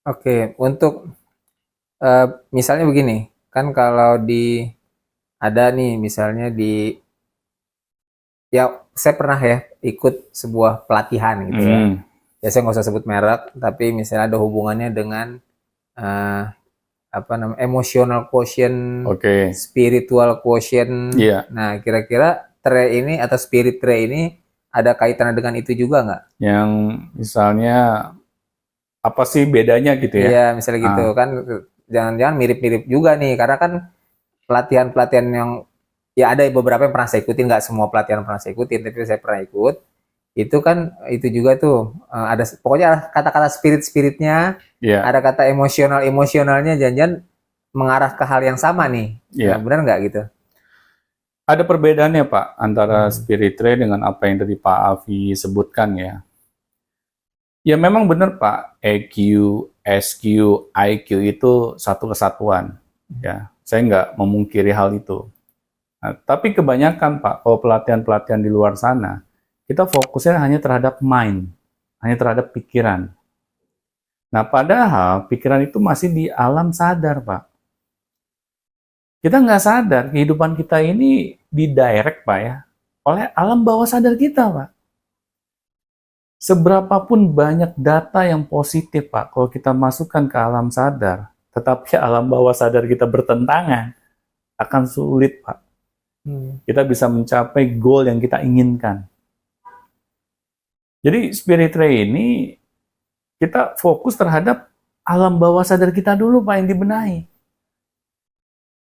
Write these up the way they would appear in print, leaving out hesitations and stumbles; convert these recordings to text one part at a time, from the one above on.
Oke, untuk misalnya begini, kan kalau ada nih misalnya ya saya pernah ya ikut sebuah pelatihan gitu ya. Ya saya nggak usah sebut merek, tapi misalnya ada hubungannya dengan eh, apa namanya emotional quotient, spiritual quotient. Nah, kira-kira tray ini atau spirit tray ini ada kaitannya dengan itu juga nggak? Yang misalnya apa sih bedanya gitu ya? Iya, misalnya gitu kan, jangan-jangan mirip-mirip juga nih, karena kan pelatihan-pelatihan yang ya ada beberapa yang pernah saya ikutin, nggak semua pelatihan pernah saya ikutin, tapi saya pernah ikut. Itu kan itu juga tuh ada pokoknya ada kata-kata spirit-spiritnya, ada kata emosional-emosionalnya, jangan-jangan mengarah ke hal yang sama nih. Nah, benar nggak gitu? Ada perbedaannya Pak antara spirit tray dengan apa yang tadi Pak Avi sebutkan ya. Ya memang benar Pak, EQ, SQ, IQ itu satu kesatuan. Ya, saya nggak memungkiri hal itu. Nah, tapi kebanyakan Pak, kalau pelatihan-pelatihan di luar sana, kita fokusnya hanya terhadap mind, hanya terhadap pikiran. Nah, padahal pikiran itu masih di alam sadar Pak. Kita nggak sadar kehidupan kita ini didirect Pak ya, oleh alam bawah sadar kita Pak. Seberapapun banyak data yang positif Pak, kalau kita masukkan ke alam sadar, tetapi alam bawah sadar kita bertentangan, akan sulit Pak. Kita bisa mencapai goal yang kita inginkan. Jadi spirit ray ini, kita fokus terhadap alam bawah sadar kita dulu Pak yang dibenahi.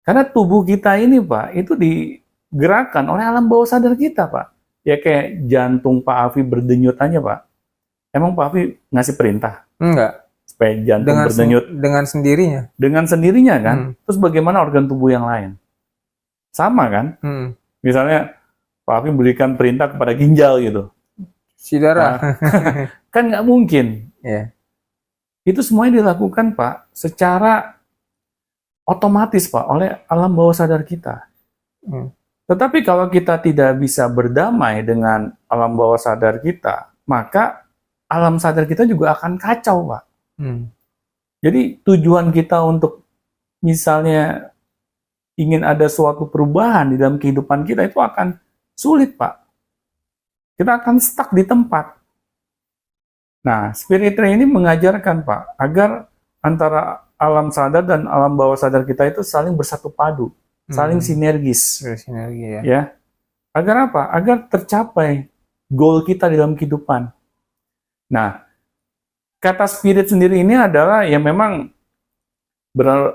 Karena tubuh kita ini Pak, itu digerakkan oleh alam bawah sadar kita Pak. Ya kayak jantung Pak Avi berdenyut aja Pak. Emang Pak Avi ngasih perintah? Enggak. Supaya jantung berdenyut? Dengan sendirinya. Dengan sendirinya kan? Terus bagaimana organ tubuh yang lain? Sama kan? Misalnya Pak Avi berikan perintah kepada ginjal gitu. Si darah. Kan nggak mungkin. Itu semuanya dilakukan Pak secara otomatis Pak oleh alam bawah sadar kita. Tetapi kalau kita tidak bisa berdamai dengan alam bawah sadar kita, maka alam sadar kita juga akan kacau, Pak. Jadi tujuan kita untuk misalnya ingin ada suatu perubahan di dalam kehidupan kita itu akan sulit, Pak. Kita akan stuck di tempat. Nah, spirit ray ini mengajarkan, Pak, agar antara alam sadar dan alam bawah sadar kita itu saling bersatu padu. Saling sinergis. Sinergi ya. Agar apa? Agar tercapai goal kita dalam kehidupan. Nah, kata spirit sendiri ini adalah yang memang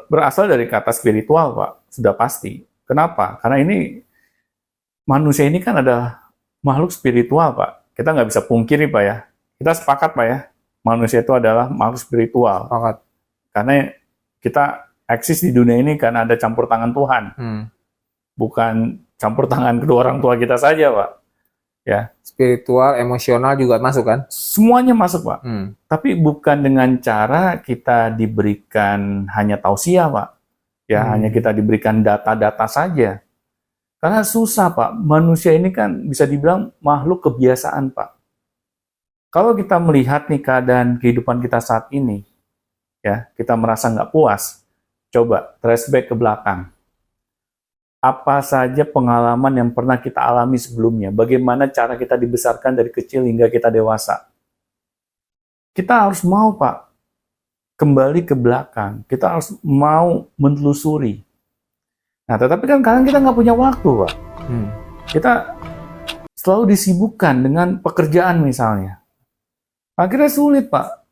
berasal dari kata spiritual, Pak. Sudah pasti. Kenapa? Karena ini manusia ini kan adalah makhluk spiritual, Pak. Kita nggak bisa pungkiri, Pak ya. Kita sepakat, Pak ya. Manusia itu adalah makhluk spiritual. Sepakat. Karena kita eksis di dunia ini karena ada campur tangan Tuhan. Bukan campur tangan kedua orang tua kita saja, Pak. Ya. Spiritual, emosional juga masuk kan? Semuanya masuk, Pak. Tapi bukan dengan cara kita diberikan hanya tausiah, Pak. Ya, hanya kita diberikan data-data saja. Karena susah, Pak. Manusia ini kan bisa dibilang makhluk kebiasaan, Pak. Kalau kita melihat nih keadaan kehidupan kita saat ini, ya, kita merasa nggak puas. Coba flashback ke belakang. Apa saja pengalaman yang pernah kita alami sebelumnya? Bagaimana cara kita dibesarkan dari kecil hingga kita dewasa? Kita harus mau, Pak, kembali ke belakang. Kita harus mau menelusuri. Nah, tetapi kan kadang kita nggak punya waktu, Pak. Kita selalu disibukkan dengan pekerjaan misalnya. Akhirnya sulit, Pak.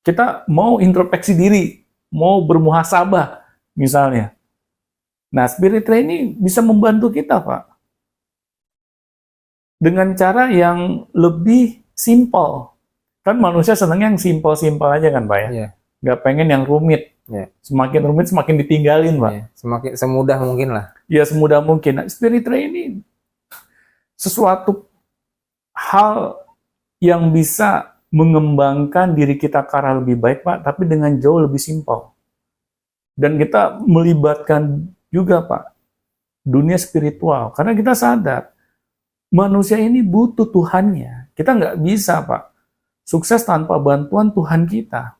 Kita mau introspeksi diri, mau bermuhasabah misalnya. Nah, spirit ray ini bisa membantu kita, Pak. Dengan cara yang lebih simpel. Kan manusia senangnya yang simpel-simpel aja kan, Pak ya? Nggak pengen yang rumit. Semakin rumit, semakin ditinggalin, Pak. Semakin semudah mungkin lah. Ya, semudah mungkin. Nah, spirit ray ini sesuatu hal yang bisa mengembangkan diri kita ke arah lebih baik, Pak, tapi dengan jauh lebih simpel. Dan kita melibatkan juga, Pak, dunia spiritual. Karena kita sadar, manusia ini butuh Tuhannya. Kita nggak bisa, Pak, sukses tanpa bantuan Tuhan kita.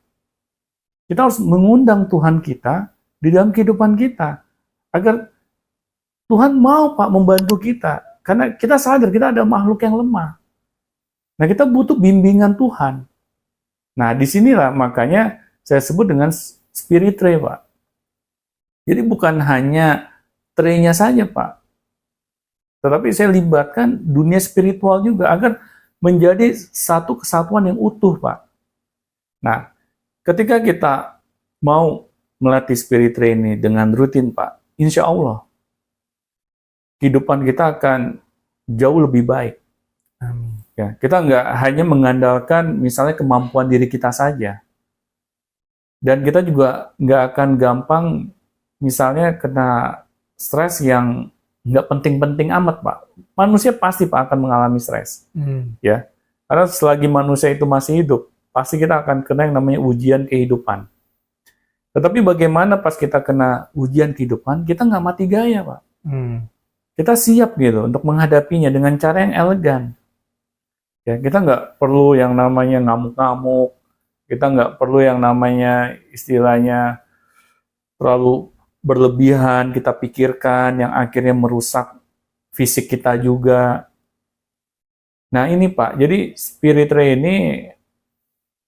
Kita harus mengundang Tuhan kita di dalam kehidupan kita. Agar Tuhan mau, Pak, membantu kita. Karena kita sadar kita ada makhluk yang lemah. Nah, kita butuh bimbingan Tuhan. Nah, disinilah makanya saya sebut dengan spirit tray, Pak. Jadi bukan hanya tray-nya saja, Pak. Tetapi saya libatkan dunia spiritual juga agar menjadi satu kesatuan yang utuh, Pak. Nah, ketika kita mau melatih spirit tray ini dengan rutin, Pak, insya Allah kehidupan kita akan jauh lebih baik. Amin. Ya, kita nggak hanya mengandalkan misalnya kemampuan diri kita saja. Dan kita juga nggak akan gampang misalnya kena stres yang nggak penting-penting amat, Pak. Manusia pasti, Pak, akan mengalami stres. Ya, karena selagi manusia itu masih hidup, pasti kita akan kena yang namanya ujian kehidupan. Tetapi bagaimana pas kita kena ujian kehidupan, kita nggak mati gaya, Pak. Kita siap gitu untuk menghadapinya dengan cara yang elegan. Ya, kita nggak perlu yang namanya ngamuk-ngamuk, kita nggak perlu yang namanya istilahnya terlalu berlebihan kita pikirkan yang akhirnya merusak fisik kita juga. Nah ini, Pak, jadi spirit ray ini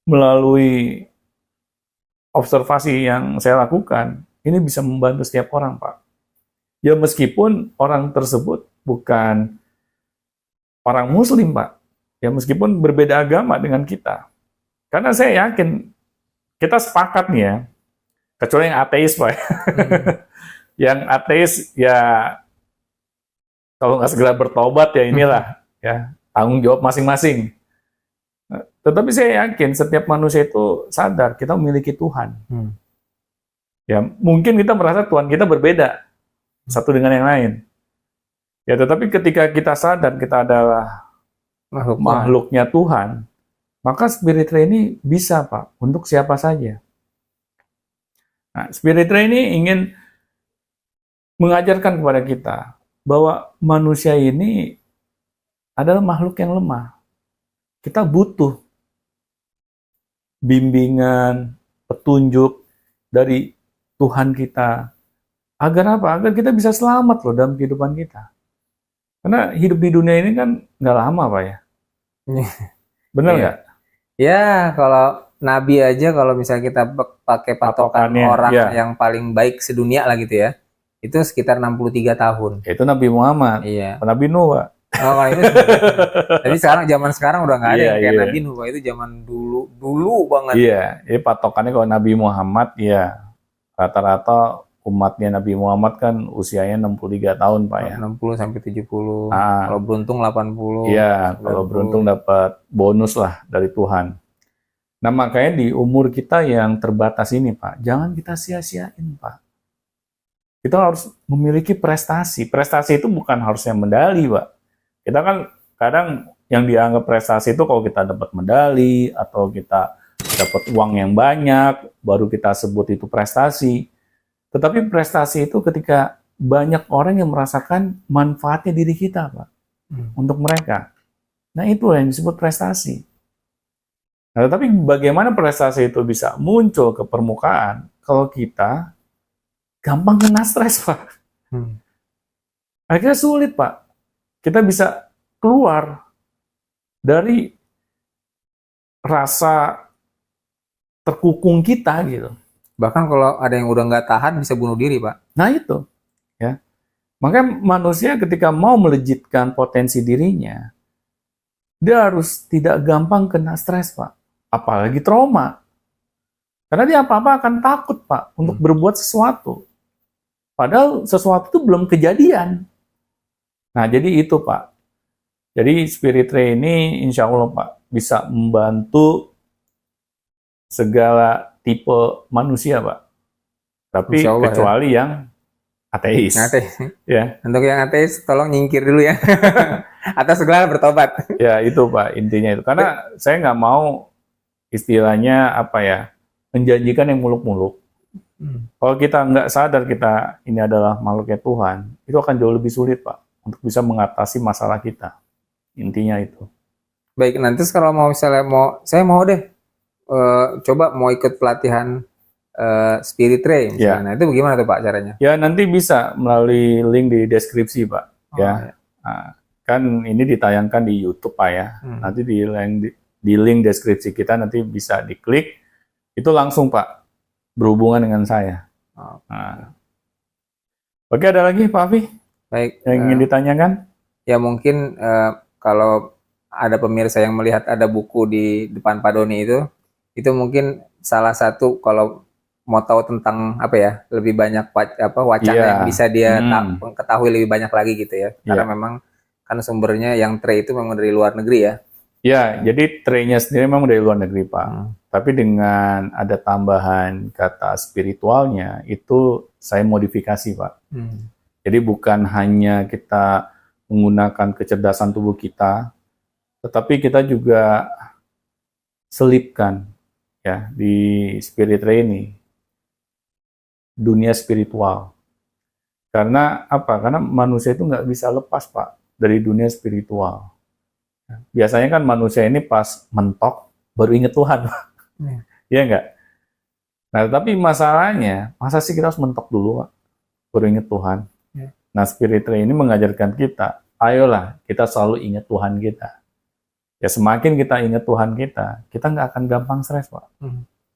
melalui observasi yang saya lakukan, ini bisa membantu setiap orang, Pak. Ya meskipun orang tersebut bukan orang muslim, Pak. Ya meskipun berbeda agama dengan kita. Karena saya yakin, kita sepakat nih ya, kecuali yang ateis, Pak. Yang ateis, ya kalau nggak segera bertobat, ya inilah, ya tanggung jawab masing-masing. Tetapi saya yakin setiap manusia itu sadar, kita memiliki Tuhan. Ya mungkin kita merasa Tuhan kita berbeda satu dengan yang lain. Ya, tetapi ketika kita sadar kita adalah makhluknya Tuhan, maka spirit ray ini bisa, Pak, untuk siapa saja. Nah, spirit ray ini ingin mengajarkan kepada kita bahwa manusia ini adalah makhluk yang lemah. Kita butuh bimbingan, petunjuk dari Tuhan kita. Agar apa? Agar kita bisa selamat loh dalam kehidupan kita. Karena hidup di dunia ini kan nggak lama, Pak ya. Benar nggak? Ya, kalau Nabi aja kalau misalnya kita pakai patokan orang yang paling baik sedunia lah gitu ya, itu sekitar 63 tahun. Itu Nabi Muhammad. Iya. Nabi Nuh, Pak. Oh, kalau itu tapi zaman sekarang udah nggak ada yang kayak Nabi Nuh, Pak. Itu zaman dulu banget. Iya, jadi patokannya kalau Nabi Muhammad ya rata-rata umatnya Nabi Muhammad kan usianya 63 tahun, Pak ya. 60 sampai 70. Kalau beruntung 80. Iya, kalau beruntung dapat bonus lah dari Tuhan. Nah, makanya di umur kita yang terbatas ini, Pak, jangan kita sia-siain, Pak. Kita harus memiliki prestasi. Prestasi itu bukan harusnya medali, Pak. Kita kan kadang yang dianggap prestasi itu kalau kita dapat medali atau kita dapat uang yang banyak, baru kita sebut itu prestasi. Tetapi prestasi itu ketika banyak orang yang merasakan manfaatnya diri kita, Pak, untuk mereka. Nah, itu yang disebut prestasi. Nah, tetapi bagaimana prestasi itu bisa muncul ke permukaan kalau kita gampang kena stres, Pak? Akhirnya sulit, Pak. Kita bisa keluar dari rasa terkukung kita gitu. Bahkan kalau ada yang udah nggak tahan bisa bunuh diri, Pak. Nah itu, ya. Makanya manusia ketika mau melejitkan potensi dirinya, dia harus tidak gampang kena stres, Pak. Apalagi trauma. Karena dia apa-apa akan takut, Pak, untuk berbuat sesuatu. Padahal sesuatu itu belum kejadian. Nah, jadi itu, Pak. Jadi spirit ray ini insya Allah, Pak, bisa membantu segala tipe manusia, Pak. Tapi kecuali yang ateis. Ya. Untuk yang ateis, tolong nyingkir dulu ya. Atau segera bertobat. Ya, itu, Pak, intinya itu. Karena saya nggak mau istilahnya apa ya, menjanjikan yang muluk-muluk. Kalau kita nggak sadar kita ini adalah makhluknya Tuhan, itu akan jauh lebih sulit, Pak, untuk bisa mengatasi masalah kita. Intinya itu. Baik, nanti kalau mau misalnya saya mau deh coba mau ikut pelatihan Spirit Ray misalnya. Ya. Nah, itu bagaimana tuh Pak caranya? Ya, nanti bisa melalui link di deskripsi, Pak. Oh, Ya. ya. Nah, kan ini ditayangkan di YouTube, Pak ya. Nanti di link deskripsi kita nanti bisa diklik. Itu langsung, Pak, berhubungan dengan saya. Oh. Nah. Oke, ada lagi Pak Afi Baik. yang ingin ditanyakan? Ya mungkin kalau ada pemirsa yang melihat ada buku di depan Pak Doni itu mungkin salah satu kalau mau tahu tentang apa ya lebih banyak wacana yang bisa dia ketahui lebih banyak lagi gitu ya. Karena memang kan sumbernya yang tray itu memang dari luar negeri ya. Ya, jadi tray-nya sendiri memang dari luar negeri, Pak. Tapi dengan ada tambahan kata spiritualnya, itu saya modifikasi, Pak. Jadi bukan hanya kita menggunakan kecerdasan tubuh kita, tetapi kita juga selipkan ya di spirit ray ini dunia spiritual. Karena apa? Karena manusia itu nggak bisa lepas, Pak, dari dunia spiritual. Biasanya kan manusia ini pas mentok baru inget Tuhan, iya nggak? Nah, tapi masalahnya, masa sih kita harus mentok dulu, Pak, baru inget Tuhan? Nah, Spirit Ray ini mengajarkan kita, ayolah kita selalu ingat Tuhan kita. Ya, semakin kita ingat Tuhan kita nggak akan gampang stres, Pak.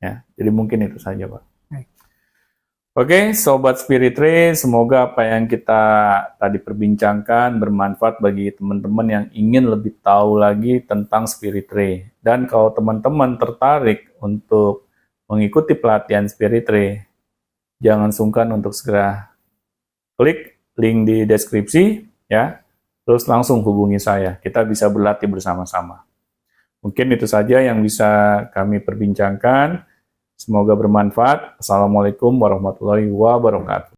Ya, jadi mungkin itu saja, Pak. Oke, Sobat Spirit Ray, semoga apa yang kita tadi perbincangkan bermanfaat bagi teman-teman yang ingin lebih tahu lagi tentang Spirit Ray. Dan kalau teman-teman tertarik untuk mengikuti pelatihan Spirit Ray, jangan sungkan untuk segera klik link di deskripsi, ya. Terus langsung hubungi saya, kita bisa berlatih bersama-sama. Mungkin itu saja yang bisa kami perbincangkan. Semoga bermanfaat. Assalamualaikum warahmatullahi wabarakatuh.